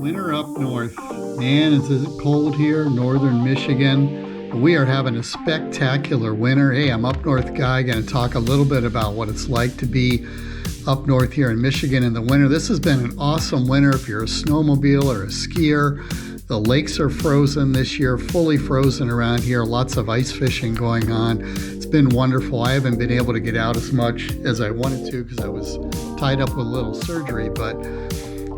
Winter up north. Man, is it cold here, northern Michigan. We are having a spectacular winter. Hey, I'm up north guy, going to talk a little bit about what it's like to be up north here in Michigan in the winter. This has been an awesome winter if you're a snowmobile or a skier. The lakes are frozen this year, fully frozen around here. Lots of ice fishing going on. It's been wonderful. I haven't been able to get out as much as I wanted to because I was tied up with a little surgery, but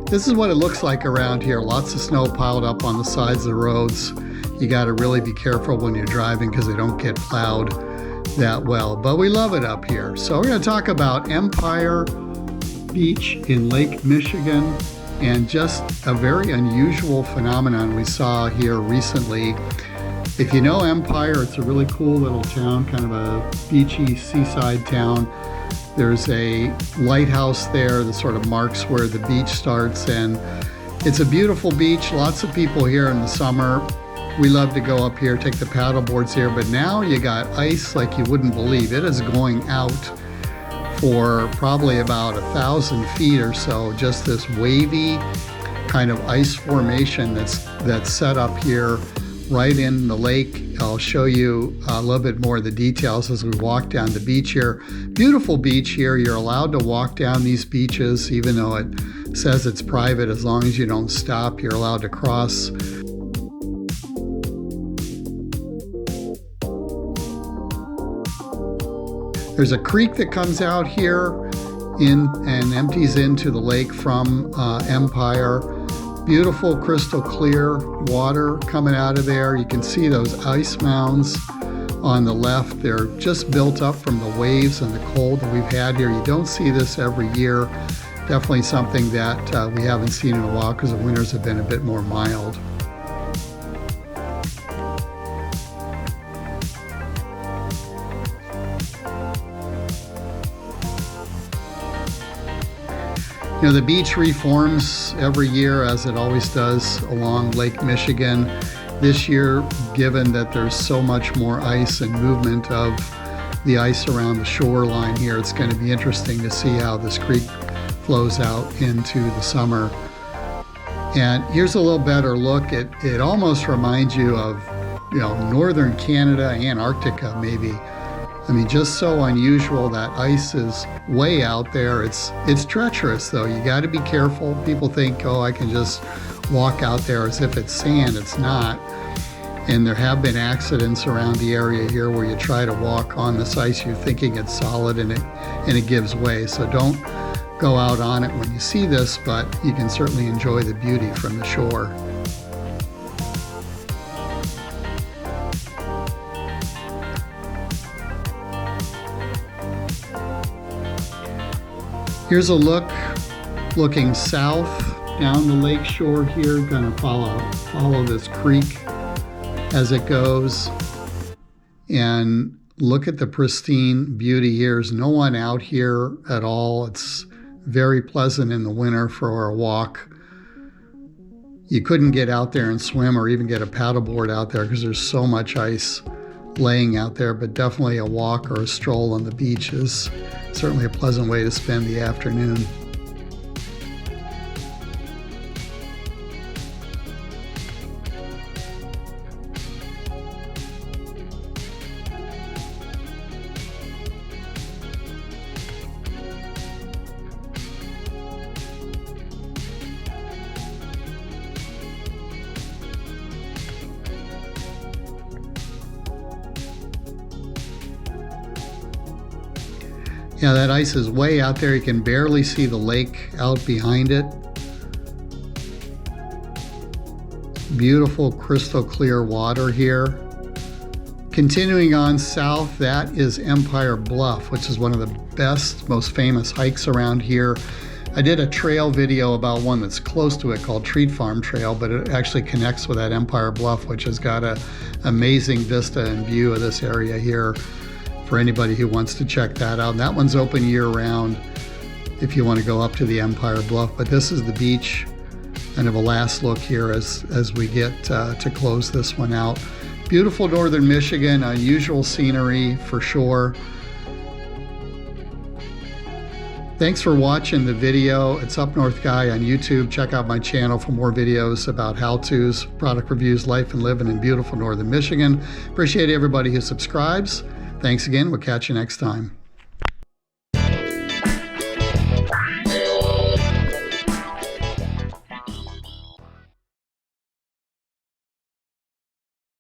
this is what it looks like around here. Lots of snow piled up on the sides of the roads. You got to really be careful when you're driving because they don't get plowed that well. But we love it up here. So we're going to talk about Empire Beach in Lake Michigan and just a very unusual phenomenon we saw here recently. If you know Empire, it's a really cool little town, kind of a beachy seaside town. There's a lighthouse there that sort of marks where the beach starts, and it's a beautiful beach. Lots of people here in the summer. We love to go up here, take the paddle boards here, but now you got ice like you wouldn't believe. It is going out for probably about 1,000 feet or so. Just this wavy kind of ice formation that's set up here right in the lake. I'll show you a little bit more of the details as we walk down the beach here. Beautiful beach here. You're allowed to walk down these beaches, even though it says it's private. As long as you don't stop, you're allowed to cross. There's a creek that comes out here and empties into the lake from Empire. Beautiful crystal clear water coming out of there. You can see those ice mounds on the left. They're just built up from the waves and the cold that we've had here. You don't see this every year. Definitely something that we haven't seen in a while because the winters have been a bit more mild. You know, the beach reforms every year, as it always does along Lake Michigan. This year, given that there's so much more ice and movement of the ice around the shoreline here, it's going to be interesting to see how this creek flows out into the summer. And here's a little better look. It almost reminds you of, northern Canada, Antarctica maybe. I mean, just so unusual. That ice is way out there. It's treacherous, though. You got to be careful. People think, oh, I can just walk out there as if it's sand. It's not. And there have been accidents around the area here where you try to walk on this ice, you're thinking it's solid and it gives way. So don't go out on it when you see this, but you can certainly enjoy the beauty from the shore. Here's a look looking south down the lake shore here. Going to follow this creek as it goes and look at the pristine beauty here. There's no one out here at all. It's very pleasant in the winter for a walk. You couldn't get out there and swim or even get a paddleboard out there because there's so much ice laying out there, but definitely a walk or a stroll on the beach is certainly a pleasant way to spend the afternoon. Yeah, that ice is way out there. You can barely see the lake out behind it. Beautiful crystal clear water here. Continuing on south, that is Empire Bluff, which is one of the best, most famous hikes around here. I did a trail video about one that's close to it called Treat Farm Trail, but it actually connects with that Empire Bluff, which has got an amazing vista and view of this area here for anybody who wants to check that out. And that one's open year-round if you want to go up to the Empire Bluff. But this is the beach, kind of a last look here as we get to close this one out. Beautiful northern Michigan, unusual scenery for sure. Thanks for watching the video. It's Up North Guy on YouTube. Check out my channel for more videos about how-tos, product reviews, life and living in beautiful northern Michigan. Appreciate everybody who subscribes. Thanks again. We'll catch you next time.